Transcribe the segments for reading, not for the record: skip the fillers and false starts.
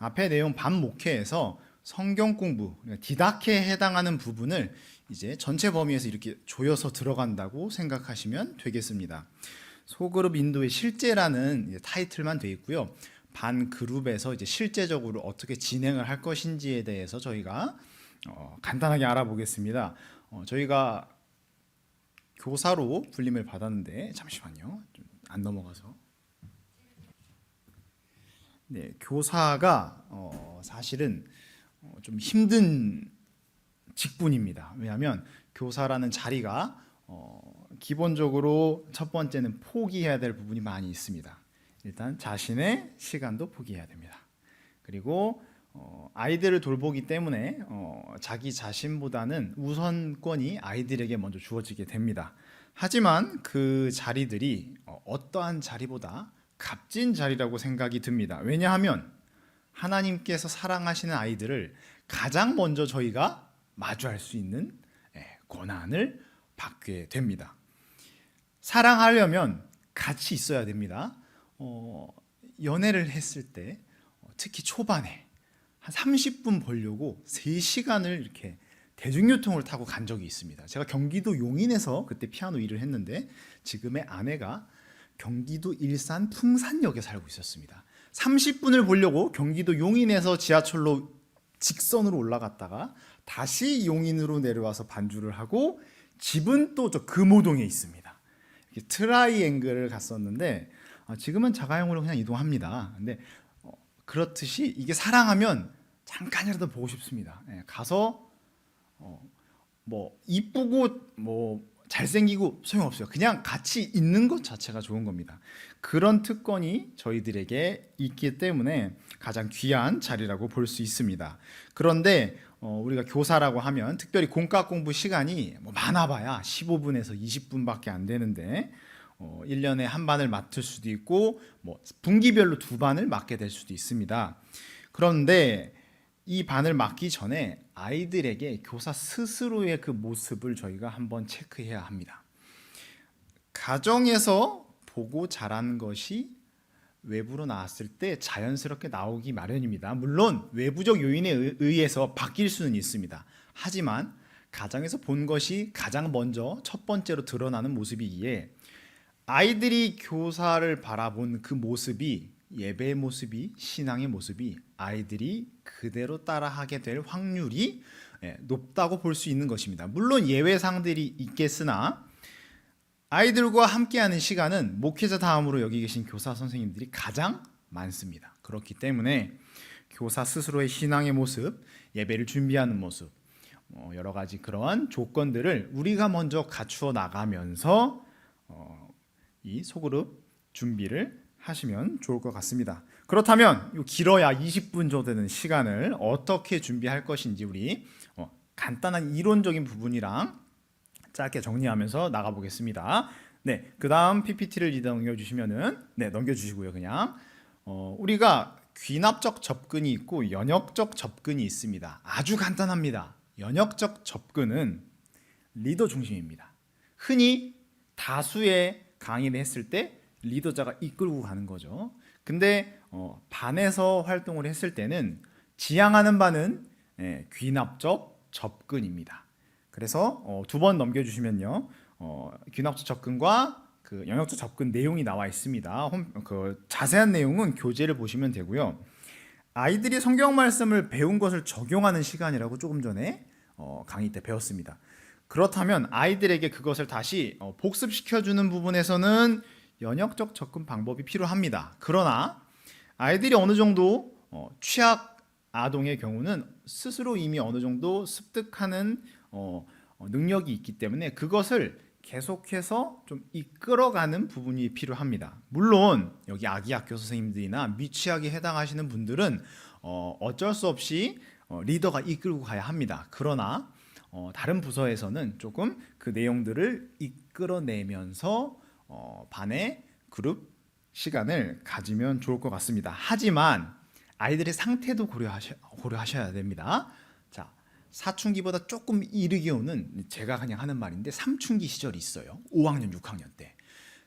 앞에 내용 반목회에서 성경 공부, 디다케에 해당하는 부분을 이제 전체 범위에서 이렇게 조여서 들어간다고 생각하시면 되겠습니다. 소그룹 인도의 실제라는 타이틀만 돼 있고요. 반 그룹에서 이제 실제적으로 어떻게 진행을 할 것인지에 대해서 저희가 간단하게 알아보겠습니다. 저희가 교사로 불림을 받았는데 잠시만요. 좀 안 넘어가서. 네, 교사가 사실은 좀 힘든 직분입니다. 왜냐하면 교사라는 자리가 기본적으로 첫 번째는 포기해야 될 부분이 많이 있습니다. 일단 자신의 시간도 포기해야 됩니다. 그리고 아이들을 돌보기 때문에 자기 자신보다는 우선권이 아이들에게 먼저 주어지게 됩니다. 하지만 그 자리들이 어떠한 자리보다 값진 자리라고 생각이 듭니다. 왜냐하면 하나님께서 사랑하시는 아이들을 가장 먼저 저희가 마주할 수 있는 권한을 받게 됩니다. 사랑하려면 같이 있어야 됩니다. 연애를 했을 때 특히 초반에 한 30분 보려고 3시간을 이렇게 대중교통을 타고 간 적이 있습니다. 제가 경기도 용인에서 그때 피아노 일을 했는데 지금의 아내가 경기도 일산 풍산역에 살고 있었습니다. 30분을 보려고 경기도 용인에서 지하철로 직선으로 올라갔다가 다시 용인으로 내려와서 반주를 하고 집은 또 저 금호동에 있습니다. 트라이앵글을 갔었는데 지금은 자가용으로 그냥 이동합니다. 근데 그렇듯이 이게 사랑하면 잠깐이라도 보고 싶습니다. 가서 뭐 이쁘고 뭐 잘생기고 소용없어요. 그냥 같이 있는 것 자체가 좋은 겁니다. 그런 특권이 저희들에게 있기 때문에 가장 귀한 자리라고 볼 수 있습니다. 그런데 우리가 교사라고 하면 특별히 공과 공부 시간이 뭐 많아봐야 15분에서 20분밖에 안 되는데 1년에 한 반을 맡을 수도 있고 뭐 분기별로 2반을 맡게 될 수도 있습니다. 그런데 이 반을 맡기 전에 아이들에게 교사 스스로의 그 모습을 저희가 한번 체크해야 합니다. 가정에서 보고 자란 것이 외부로 나왔을 때 자연스럽게 나오기 마련입니다. 물론 외부적 요인에 의해서 바뀔 수는 있습니다. 하지만 가정에서 본 것이 가장 먼저 첫 번째로 드러나는 모습이기에 아이들이 교사를 바라본 그 모습이 예배의 모습이 신앙의 모습이 아이들이 그대로 따라하게 될 확률이 높다고 볼 수 있는 것입니다. 물론 예외상들이 있겠으나 아이들과 함께하는 시간은 목회자 다음으로 여기 계신 교사 선생님들이 가장 많습니다. 그렇기 때문에 교사 스스로의 신앙의 모습, 예배를 준비하는 모습, 여러 가지 그러한 조건들을 우리가 먼저 갖추어 나가면서 이 소그룹 준비를 하시면 좋을 것 같습니다. 그렇다면 길어야 20분 정도 되는 시간을 어떻게 준비할 것인지 우리 간단한 이론적인 부분이랑 짧게 정리하면서 나가보겠습니다. 네, 그 다음 PPT를 넘겨주시면은 넘겨주시고요. 그냥 우리가 귀납적 접근이 있고 연역적 접근이 있습니다. 아주 간단합니다. 연역적 접근은 리더 중심입니다. 흔히 다수의 강의를 했을 때 리더자가 이끌고 가는 거죠. 근데 반에서 활동을 했을 때는 지향하는 바는 귀납적 접근입니다. 그래서 2번 넘겨주시면요, 귀납적 접근과 그 영역적 접근 내용이 나와 있습니다. 그 자세한 내용은 교재를 보시면 되고요. 아이들이 성경 말씀을 배운 것을 적용하는 시간이라고 조금 전에 강의 때 배웠습니다. 그렇다면 아이들에게 그것을 다시 복습시켜주는 부분에서는 연역적 접근 방법이 필요합니다. 그러나 아이들이 어느 정도 취약 아동의 경우는 스스로 이미 어느 정도 습득하는 능력이 있기 때문에 그것을 계속해서 좀 이끌어가는 부분이 필요합니다. 물론 여기 아기학교 선생님들이나 미취학에 해당하시는 분들은 어쩔 수 없이 리더가 이끌고 가야 합니다. 그러나 다른 부서에서는 조금 그 내용들을 이끌어내면서 반의 그룹 시간을 가지면 좋을 것 같습니다. 하지만 아이들의 상태도 고려하셔야 됩니다. 자, 사춘기보다 조금 이르게 오는, 제가 그냥 하는 말인데 삼춘기 시절이 있어요. 5학년, 6학년 때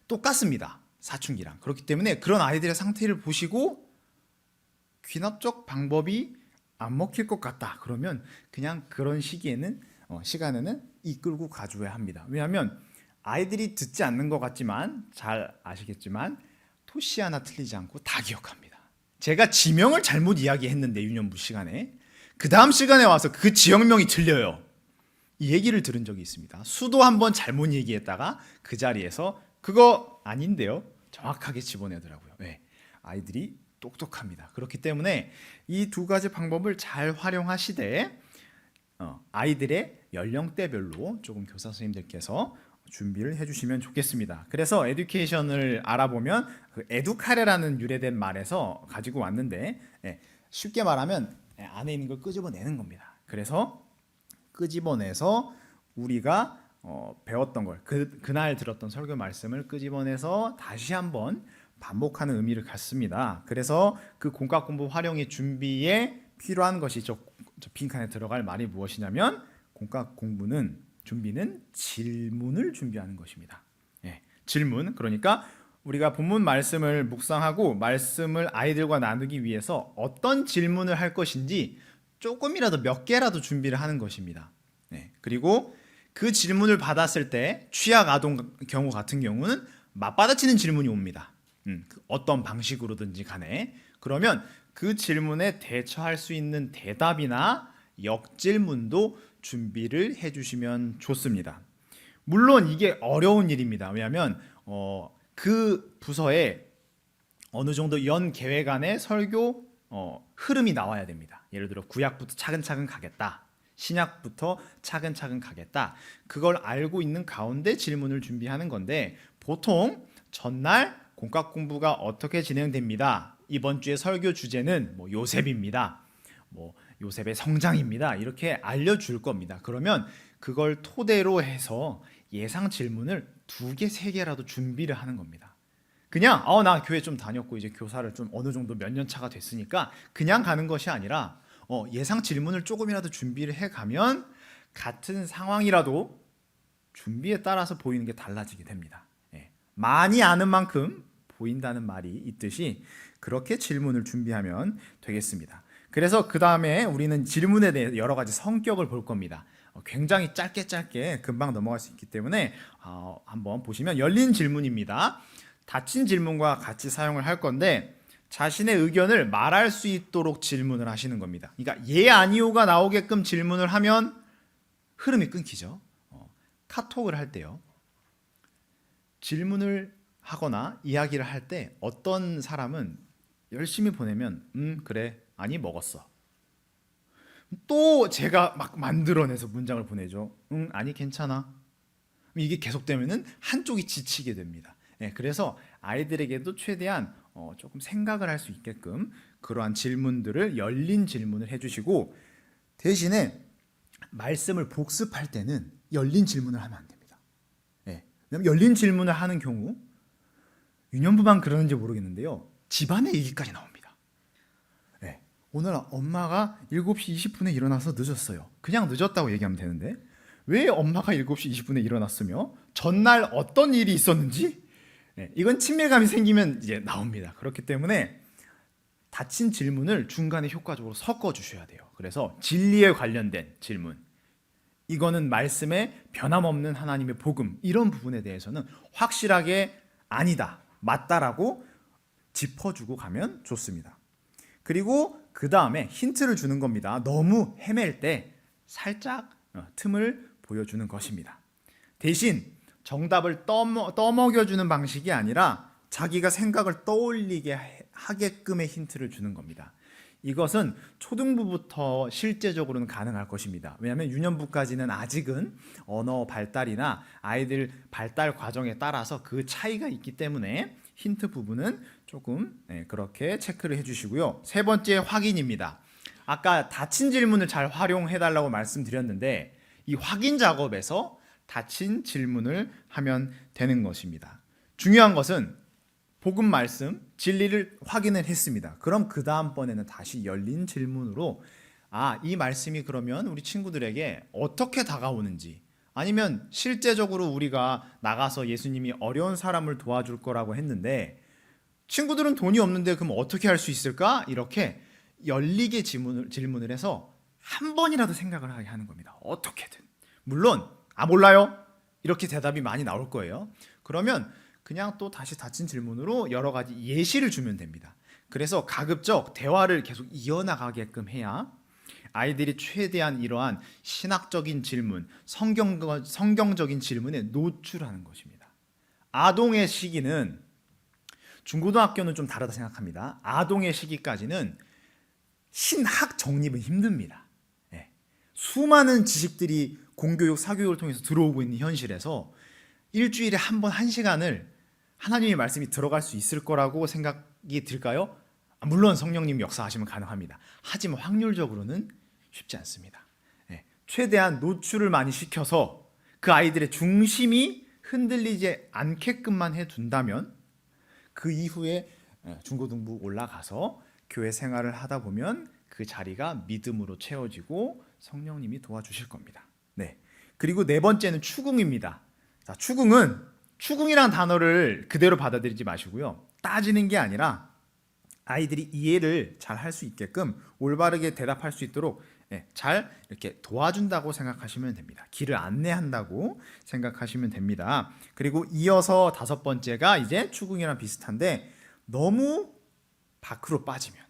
똑같습니다. 사춘기랑. 그렇기 때문에 그런 아이들의 상태를 보시고 귀납적 방법이 안 먹힐 것 같다. 그러면 그냥 그런 시간에는 이끌고 가줘야 합니다. 왜냐하면 아이들이 듣지 않는 것 같지만 잘 아시겠지만 토시 하나 틀리지 않고 다 기억합니다. 제가 지명을 잘못 이야기했는데 유년부 시간에 그 다음 시간에 와서 그 지역명이 틀려요. 이 얘기를 들은 적이 있습니다. 수도 한번 잘못 얘기했다가 그 자리에서 그거 아닌데요? 정확하게 집어내더라고요. 네, 아이들이 똑똑합니다. 그렇기 때문에 이 두 가지 방법을 잘 활용하시되 아이들의 연령대별로 조금 교사 선생님들께서 준비를 해주시면 좋겠습니다. 그래서 에듀케이션을 알아보면 그 에듀카레라는 유래된 말에서 가지고 왔는데 쉽게 말하면 안에 있는 걸 끄집어내는 겁니다. 그래서 끄집어내서 우리가 배웠던 걸 그날 들었던 설교 말씀을 끄집어내서 다시 한번 반복하는 의미를 갖습니다. 그래서 그 공과 공부 활용의 준비에 필요한 것이 저 빈칸에 들어갈 말이 무엇이냐면 공과 공부는 준비는 질문을 준비하는 것입니다. 질문. 그러니까 우리가 본문 말씀을 묵상하고 말씀을 아이들과 나누기 위해서 어떤 질문을 할 것인지 조금이라도 몇 개라도 준비를 하는 것입니다. 그리고 그 질문을 받았을 때 취약 아동 경우 같은 경우는 맞받아치는 질문이 옵니다. 어떤 방식으로든지 간에. 그러면 그 질문에 대처할 수 있는 대답이나 역질문도 준비를 해주시면 좋습니다. 물론 이게 어려운 일입니다. 왜냐하면 그 부서에 어느 정도 연 계획 안에 설교 흐름이 나와야 됩니다. 예를 들어 구약부터 차근차근 가겠다. 신약부터 차근차근 가겠다. 그걸 알고 있는 가운데 질문을 준비하는 건데 보통 전날 공과 공부가 어떻게 진행됩니다. 이번 주의 설교 주제는 요셉입니다. 요셉의 성장입니다. 이렇게 알려줄 겁니다. 그러면 그걸 토대로 해서 예상 질문을 2개, 3개라도 준비를 하는 겁니다. 그냥 나 교회 좀 다녔고 이제 교사를 좀 어느 정도 몇 년 차가 됐으니까 그냥 가는 것이 아니라 예상 질문을 조금이라도 준비를 해가면 같은 상황이라도 준비에 따라서 보이는 게 달라지게 됩니다. 많이 아는 만큼 보인다는 말이 있듯이 그렇게 질문을 준비하면 되겠습니다. 그래서 그 다음에 우리는 질문에 대해 여러 가지 성격을 볼 겁니다. 굉장히 짧게 금방 넘어갈 수 있기 때문에 한번 보시면 열린 질문입니다. 닫힌 질문과 같이 사용을 할 건데 자신의 의견을 말할 수 있도록 질문을 하시는 겁니다. 그러니까 예 아니오가 나오게끔 질문을 하면 흐름이 끊기죠. 카톡을 할 때요. 질문을 하거나 이야기를 할 때 어떤 사람은 열심히 보내면 그래 아니 먹었어. 또 제가 막 만들어내서 문장을 보내죠. 아니 괜찮아. 이게 계속되면은 한쪽이 지치게 됩니다. 그래서 아이들에게도 최대한 조금 생각을 할 수 있게끔 그러한 질문들을 열린 질문을 해주시고 대신에 말씀을 복습할 때는 열린 질문을 하면 안 됩니다. 왜냐하면 열린 질문을 하는 경우 유년부만 그러는지 모르겠는데요. 집안의 얘기까지 나옵니다. 오늘 엄마가 7시 20분에 일어나서 늦었어요. 그냥 늦었다고 얘기하면 되는데 왜 엄마가 7시 20분에 일어났으며 전날 어떤 일이 있었는지 이건 친밀감이 생기면 이제 나옵니다. 그렇기 때문에 닫힌 질문을 중간에 효과적으로 섞어 주셔야 돼요. 그래서 진리에 관련된 질문, 이거는 말씀에 변함없는 하나님의 복음, 이런 부분에 대해서는 확실하게 아니다, 맞다라고 짚어주고 가면 좋습니다. 그리고 그 다음에 힌트를 주는 겁니다. 너무 헤맬 때 살짝 틈을 보여주는 것입니다. 대신 정답을 떠먹여주는 방식이 아니라 자기가 생각을 떠올리게 하게끔의 힌트를 주는 겁니다. 이것은 초등부부터 실제적으로는 가능할 것입니다. 왜냐하면 유년부까지는 아직은 언어 발달이나 아이들 발달 과정에 따라서 그 차이가 있기 때문에 힌트 부분은 조금 그렇게 체크를 해주시고요. 3번째 확인입니다. 아까 닫힌 질문을 잘 활용해달라고 말씀드렸는데 이 확인 작업에서 닫힌 질문을 하면 되는 것입니다. 중요한 것은 복음 말씀, 진리를 확인을 했습니다. 그럼 그 다음번에는 다시 열린 질문으로 이 말씀이 그러면 우리 친구들에게 어떻게 다가오는지, 아니면 실제적으로 우리가 나가서 예수님이 어려운 사람을 도와줄 거라고 했는데 친구들은 돈이 없는데 그럼 어떻게 할 수 있을까? 이렇게 열리게 질문을 해서 한 번이라도 생각을 하게 하는 겁니다. 어떻게든. 물론 몰라요. 이렇게 대답이 많이 나올 거예요. 그러면 그냥 또 다시 닫힌 질문으로 여러 가지 예시를 주면 됩니다. 그래서 가급적 대화를 계속 이어나가게끔 해야 아이들이 최대한 이러한 신학적인 질문, 성경적인 질문에 노출하는 것입니다. 아동의 시기는, 중고등학교는 좀 다르다 생각합니다. 아동의 시기까지는 신학 정립은 힘듭니다. 수많은 지식들이 공교육, 사교육을 통해서 들어오고 있는 현실에서 일주일에 한 번 1시간을 하나님의 말씀이 들어갈 수 있을 거라고 생각이 들까요? 물론 성령님이 역사하시면 가능합니다. 하지만 확률적으로는 쉽지 않습니다. 최대한 노출을 많이 시켜서 그 아이들의 중심이 흔들리지 않게끔만 해둔다면 그 이후에 중고등부 올라가서 교회 생활을 하다 보면 그 자리가 믿음으로 채워지고 성령님이 도와주실 겁니다. 그리고 네 번째는 추궁입니다. 자, 추궁이라는 단어를 그대로 받아들이지 마시고요. 따지는 게 아니라 아이들이 이해를 잘 할 수 있게끔 올바르게 대답할 수 있도록 잘 이렇게 도와준다고 생각하시면 됩니다. 길을 안내한다고 생각하시면 됩니다. 그리고 이어서 5번째가 이제 추궁이랑 비슷한데, 너무 밖으로 빠지면,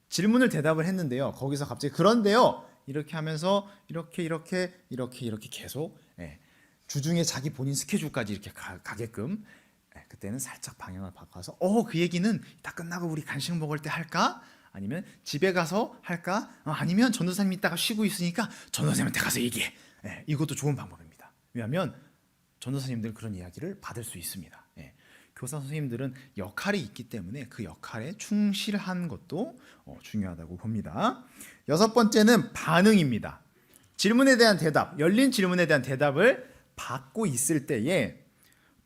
질문을 대답을 했는데요, 거기서 갑자기 그런데요 이렇게 하면서 이렇게 계속 주중에 자기 본인 스케줄까지 이렇게 가게끔, 그때는 살짝 방향을 바꿔서 그 얘기는 다 끝나고 우리 간식 먹을 때 할까? 아니면 집에 가서 할까? 아니면 전도사님 이따가 쉬고 있으니까 전도사님한테 가서 얘기해. 이것도 좋은 방법입니다. 왜냐하면 전도사님들은 그런 이야기를 받을 수 있습니다. 교사 선생님들은 역할이 있기 때문에 그 역할에 충실한 것도 중요하다고 봅니다. 6번째는 반응입니다. 질문에 대한 대답, 열린 질문에 대한 대답을 받고 있을 때에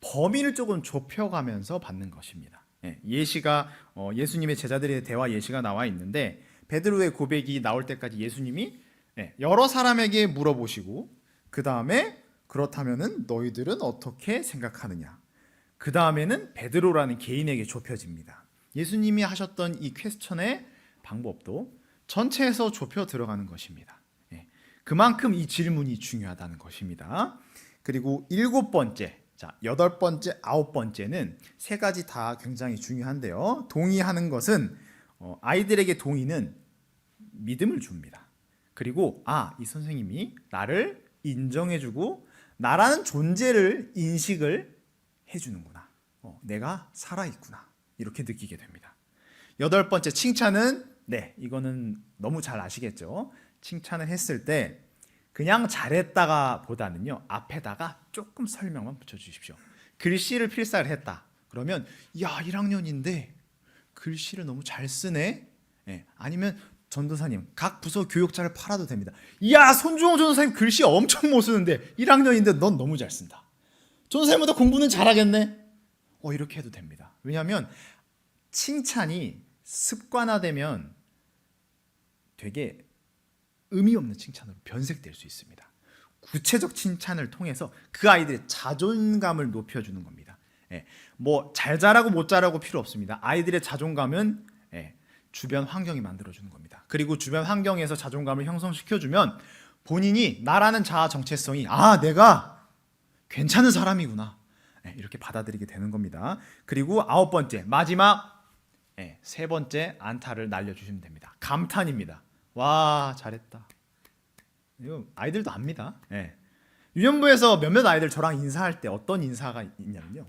범위를 조금 좁혀가면서 받는 것입니다. 예시가 예수님의 제자들의 대화 예시가 나와 있는데, 베드로의 고백이 나올 때까지 예수님이 여러 사람에게 물어보시고, 그 다음에 그렇다면은 너희들은 어떻게 생각하느냐, 그 다음에는 베드로라는 개인에게 좁혀집니다. 예수님이 하셨던 이 퀘스천의 방법도 전체에서 좁혀 들어가는 것입니다. 그만큼 이 질문이 중요하다는 것입니다. 그리고 7번째, 8번째, 9번째는 세 가지 다 굉장히 중요한데요. 동의하는 것은, 아이들에게 동의는 믿음을 줍니다. 그리고 이 선생님이 나를 인정해주고 나라는 존재를 인식을 해주는구나. 내가 살아있구나. 이렇게 느끼게 됩니다. 8번째, 칭찬은, 이거는 너무 잘 아시겠죠? 칭찬을 했을 때 그냥 잘했다가 보다는요, 앞에다가 조금 설명만 붙여주십시오. 글씨를 필사를 했다. 그러면 1학년인데 글씨를 너무 잘 쓰네. 아니면 전도사님, 각 부서 교육자를 팔아도 됩니다. 손주홍 전도사님 글씨 엄청 못 쓰는데 1학년인데 넌 너무 잘 쓴다. 전도사님보다 공부는 잘하겠네. 이렇게 해도 됩니다. 왜냐하면 칭찬이 습관화되면 되게 의미 없는 칭찬으로 변색될 수 있습니다. 구체적 칭찬을 통해서 그 아이들의 자존감을 높여주는 겁니다. 뭐 잘 자라고 못 자라고 필요 없습니다. 아이들의 자존감은 주변 환경이 만들어주는 겁니다. 그리고 주변 환경에서 자존감을 형성시켜주면 본인이 나라는 자아 정체성이 내가 괜찮은 사람이구나, 이렇게 받아들이게 되는 겁니다. 그리고 9번째, 마지막 3번째 안타를 날려주시면 됩니다. 감탄입니다. 와, 잘했다. 이거 아이들도 압니다. 유년부에서 몇몇 아이들 저랑 인사할 때 어떤 인사가 있냐면요,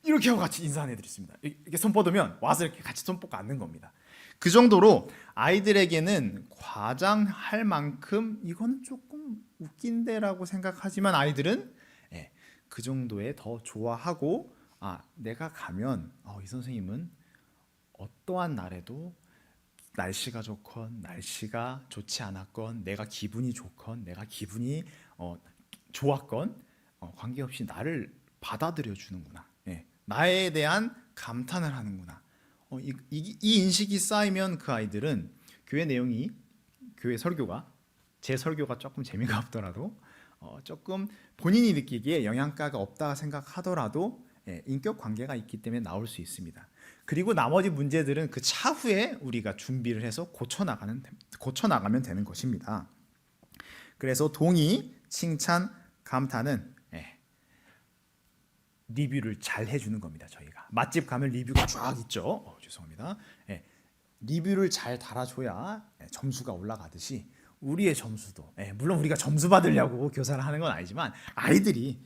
이렇게 하고 같이 인사하는 애들이 있습니다. 이렇게 손 뻗으면 와서 이렇게 같이 손 뻗고 앉는 겁니다. 그 정도로 아이들에게는 과장할 만큼 이건 조금 웃긴데라고 생각하지만 아이들은 그 정도에 더 좋아하고, 내가 가면 이 선생님은 어떠한 날에도 날씨가 좋건 날씨가 좋지 않았건, 내가 기분이 좋건 내가 기분이 좋았건 관계없이 나를 받아들여 주는구나, 나에 대한 감탄을 하는구나. 이 인식이 쌓이면 그 아이들은 교회 내용이, 교회 설교가, 제 설교가 조금 재미가 없더라도 조금 본인이 느끼기에 영양가가 없다 생각하더라도 인격 관계가 있기 때문에 나올 수 있습니다. 그리고 나머지 문제들은 그 차후에 우리가 준비를 해서 고쳐나가면 되는 것입니다. 그래서 동의, 칭찬, 감탄은 리뷰를 잘 해주는 겁니다. 저희가 맛집 가면 리뷰가 쫙 있죠. 죄송합니다. 리뷰를 잘 달아줘야 점수가 올라가듯이 우리의 점수도, 물론 우리가 점수 받으려고 교사를 하는 건 아니지만 아이들이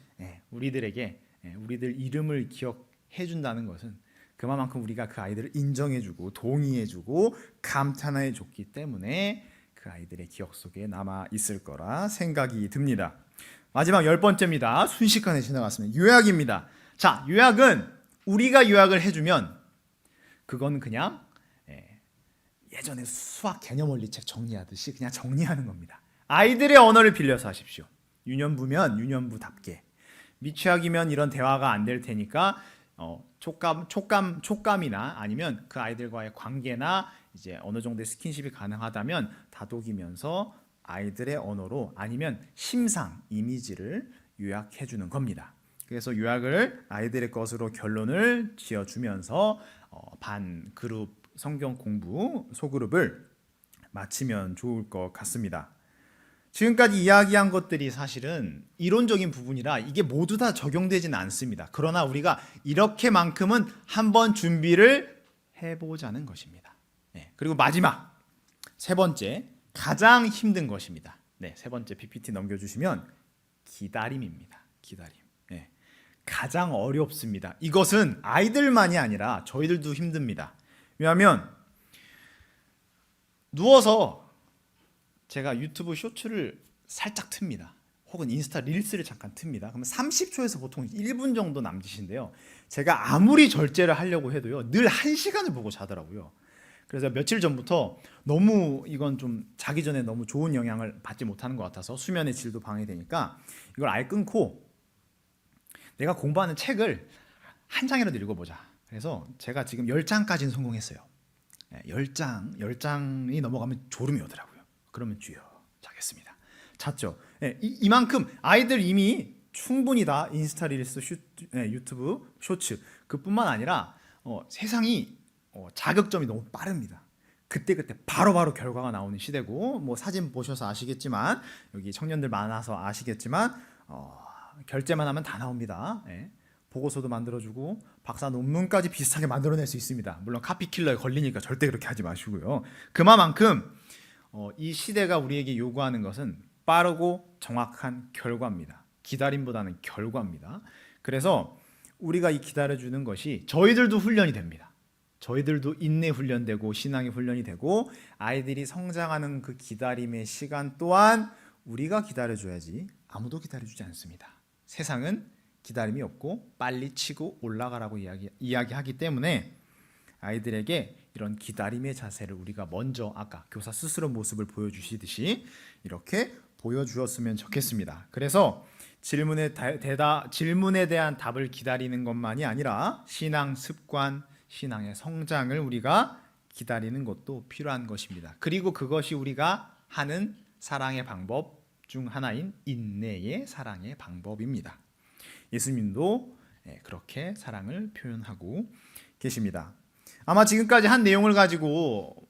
우리들에게 우리들 이름을 기억해 준다는 것은 그만큼 우리가 그 아이들을 인정해주고 동의해주고 감탄해줬기 때문에 그 아이들의 기억 속에 남아 있을 거라 생각이 듭니다. 마지막 10번째입니다. 순식간에 지나갔습니다. 요약입니다. 자, 요약은 우리가 요약을 해주면 그건 그냥 예전에 수학 개념 원리책 정리하듯이 그냥 정리하는 겁니다. 아이들의 언어를 빌려서 하십시오. 유년부면 유년부답게, 미취학이면 이런 대화가 안 될 테니까 촉감이나 아니면 그 아이들과의 관계나 이제 어느 정도의 스킨십이 가능하다면 다독이면서 아이들의 언어로 아니면 심상, 이미지를 요약해 주는 겁니다. 그래서 요약을 아이들의 것으로 결론을 지어주면서 반 그룹 성경 공부 소그룹을 마치면 좋을 것 같습니다. 지금까지 이야기한 것들이 사실은 이론적인 부분이라 이게 모두 다 적용되지는 않습니다. 그러나 우리가 이렇게만큼은 한번 준비를 해보자는 것입니다. 그리고 마지막 세 번째, 가장 힘든 것입니다. 세 번째 PPT 넘겨주시면 기다림입니다. 기다림. 가장 어렵습니다. 이것은 아이들만이 아니라 저희들도 힘듭니다. 왜냐하면 누워서 제가 유튜브 쇼츠를 살짝 틉니다. 혹은 인스타 릴스를 잠깐 틉니다. 그러면 30초에서 보통 1분 정도 남짓인데요. 제가 아무리 절제를 하려고 해도요, 늘 1시간을 보고 자더라고요. 그래서 며칠 전부터 너무 이건 좀 자기 전에 너무 좋은 영향을 받지 못하는 것 같아서 수면의 질도 방해되니까 이걸 아예 끊고 내가 공부하는 책을 한 장이라도 읽어보자. 그래서 제가 지금 10장까지는 성공했어요. 10장이 넘어가면 졸음이 오더라고요. 그러면 주여 자겠습니다. 잤죠. 이만큼 아이들 이미 충분히 다 인스타 릴스, 유튜브 쇼츠 그뿐만 아니라 세상이 자극점이 너무 빠릅니다. 그때그때 바로바로 결과가 나오는 시대고, 뭐 사진 보셔서 아시겠지만, 여기 청년들 많아서 아시겠지만 결제만 하면 다 나옵니다. 보고서도 만들어주고 박사 논문까지 비슷하게 만들어낼 수 있습니다. 물론 카피킬러에 걸리니까 절대 그렇게 하지 마시고요. 그만큼 이 시대가 우리에게 요구하는 것은 빠르고 정확한 결과입니다. 기다림보다는 결과입니다. 그래서 우리가 이 기다려주는 것이 저희들도 훈련이 됩니다. 저희들도 인내 훈련되고 신앙의 훈련이 되고 아이들이 성장하는 그 기다림의 시간 또한 우리가 기다려줘야지 아무도 기다려주지 않습니다. 세상은 기다림이 없고 빨리 치고 올라가라고 이야기하기 때문에 아이들에게 이런 기다림의 자세를 우리가 먼저 아까 교사 스스로 모습을 보여주시듯이 이렇게 보여주었으면 좋겠습니다. 그래서 질문에 대한 답을 기다리는 것만이 아니라 신앙 습관, 신앙의 성장을 우리가 기다리는 것도 필요한 것입니다. 그리고 그것이 우리가 하는 사랑의 방법 중 하나인 인내의 사랑의 방법입니다. 예수님도 그렇게 사랑을 표현하고 계십니다. 아마 지금까지 한 내용을 가지고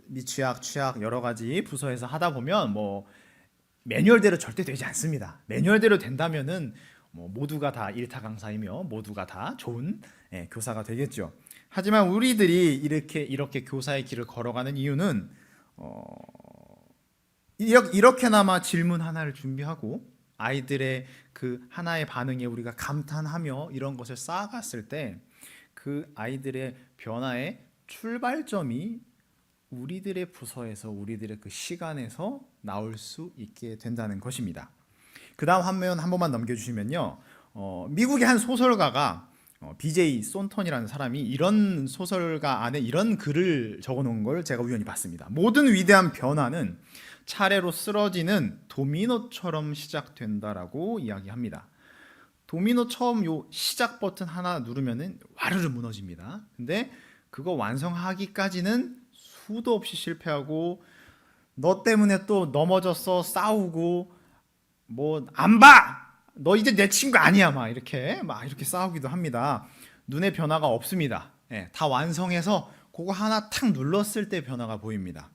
미취학, 취학 여러 가지 부서에서 하다 보면 뭐 매뉴얼대로 절대 되지 않습니다. 매뉴얼대로 된다면은 뭐 모두가 다 일타 강사이며 모두가 다 좋은 교사가 되겠죠. 하지만 우리들이 이렇게 교사의 길을 걸어가는 이유는 이렇게나마 질문 하나를 준비하고 아이들의 그 하나의 반응에 우리가 감탄하며 이런 것을 쌓아갔을 때 그 아이들의 변화의 출발점이 우리들의 부서에서 우리들의 그 시간에서 나올 수 있게 된다는 것입니다. 그 다음 화면 한 번만 넘겨주시면요, 미국의 한 소설가가 BJ 손턴이라는 사람이 이런 소설가 안에 이런 글을 적어놓은 걸 제가 우연히 봤습니다. 모든 위대한 변화는 차례로 쓰러지는 도미노처럼 시작된다라고 이야기합니다. 도미노 처음 요 시작 버튼 하나 누르면은 와르르 무너집니다. 근데 그거 완성하기까지는 수도 없이 실패하고 너 때문에 또 넘어졌어 싸우고 뭐 안 봐! 너 이제 내 친구 아니야 막 이렇게 싸우기도 합니다. 눈의 변화가 없습니다. 다 완성해서 그거 하나 탁 눌렀을 때 변화가 보입니다.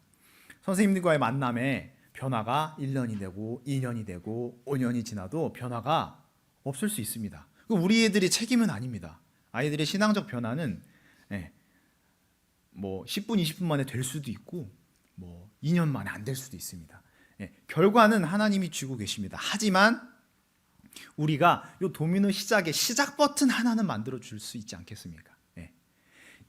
선생님들과의 만남에 변화가 1년이 되고 2년이 되고 5년이 지나도 변화가 없을 수 있습니다. 우리 애들이 책임은 아닙니다. 아이들의 신앙적 변화는 뭐 10분, 20분 만에 될 수도 있고 뭐 2년 만에 안 될 수도 있습니다. 결과는 하나님이 쥐고 계십니다. 하지만 우리가 이 도미노 시작의 시작 버튼 하나는 만들어 줄 수 있지 않겠습니까?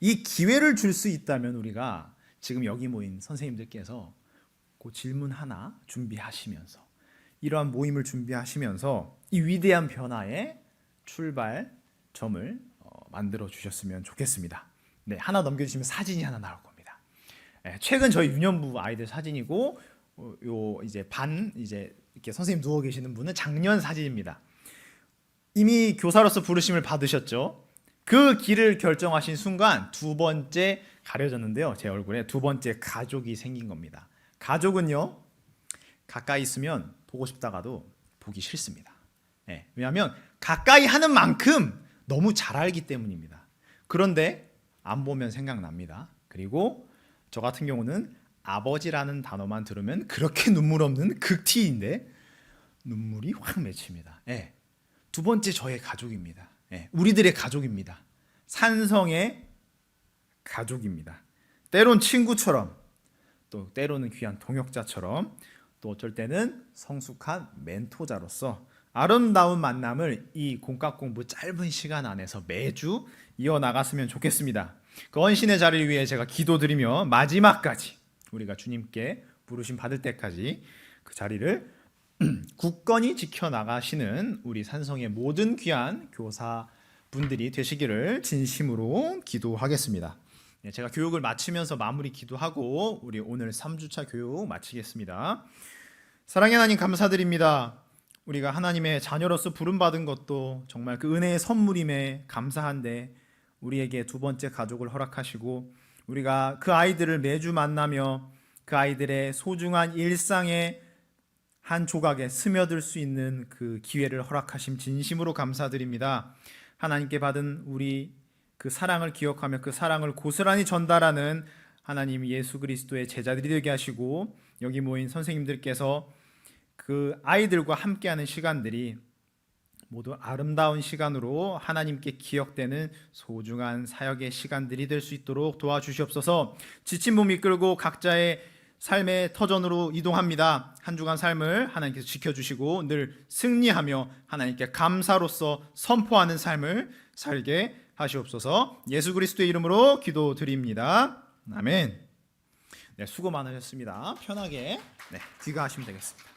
이 기회를 줄 수 있다면 우리가 지금 여기 모인 선생님들께서 그 질문 하나 준비하시면서 이러한 모임을 준비하시면서 이 위대한 변화의 출발점을 만들어 주셨으면 좋겠습니다. 하나 넘겨주시면 사진이 하나 나올 겁니다. 최근 저희 유년부 아이들 사진이고 요 이제 이제 이렇게 선생님 누워 계시는 분은 작년 사진입니다. 이미 교사로서 부르심을 받으셨죠. 그 길을 결정하신 순간 두 번째 가려졌는데요. 제 얼굴에 두 번째 가족이 생긴 겁니다. 가족은요, 가까이 있으면 보고 싶다가도 보기 싫습니다. 왜냐하면 가까이 하는 만큼 너무 잘 알기 때문입니다. 그런데 안 보면 생각납니다. 그리고 저 같은 경우는 아버지라는 단어만 들으면 그렇게 눈물 없는 극티인데 눈물이 확 맺힙니다. 두 번째 저의 가족입니다. 우리들의 가족입니다. 산성의 가족입니다. 때론 친구처럼, 또 때로는 귀한 동역자처럼, 또 어쩔 때는 성숙한 멘토자로서 아름다운 만남을 이 공과공부 짧은 시간 안에서 매주 이어나갔으면 좋겠습니다. 그 헌신의 자리를 위해 제가 기도드리며 마지막까지 우리가 주님께 부르심 받을 때까지 그 자리를 굳건히 지켜나가시는 우리 산성의 모든 귀한 교사분들이 되시기를 진심으로 기도하겠습니다. 제가 교육을 마치면서 마무리 기도하고 우리 오늘 3주차 교육 마치겠습니다. 사랑의 하나님 감사드립니다. 우리가 하나님의 자녀로서 부름받은 것도 정말 그 은혜의 선물임에 감사한데 우리에게 두 번째 가족을 허락하시고 우리가 그 아이들을 매주 만나며 그 아이들의 소중한 일상의 한 조각에 스며들 수 있는 그 기회를 허락하심 진심으로 감사드립니다. 하나님께 받은 우리 그 사랑을 기억하며 그 사랑을 고스란히 전달하는 하나님 예수 그리스도의 제자들이 되게 하시고 여기 모인 선생님들께서 그 아이들과 함께하는 시간들이 모두 아름다운 시간으로 하나님께 기억되는 소중한 사역의 시간들이 될 수 있도록 도와주시옵소서. 지친 몸 이끌고 각자의 삶의 터전으로 이동합니다. 한 주간 삶을 하나님께서 지켜주시고 늘 승리하며 하나님께 감사로서 선포하는 삶을 살게 하시옵소서. 예수 그리스도의 이름으로 기도드립니다. 아멘. 수고 많으셨습니다. 편하게 귀가하시면 되겠습니다.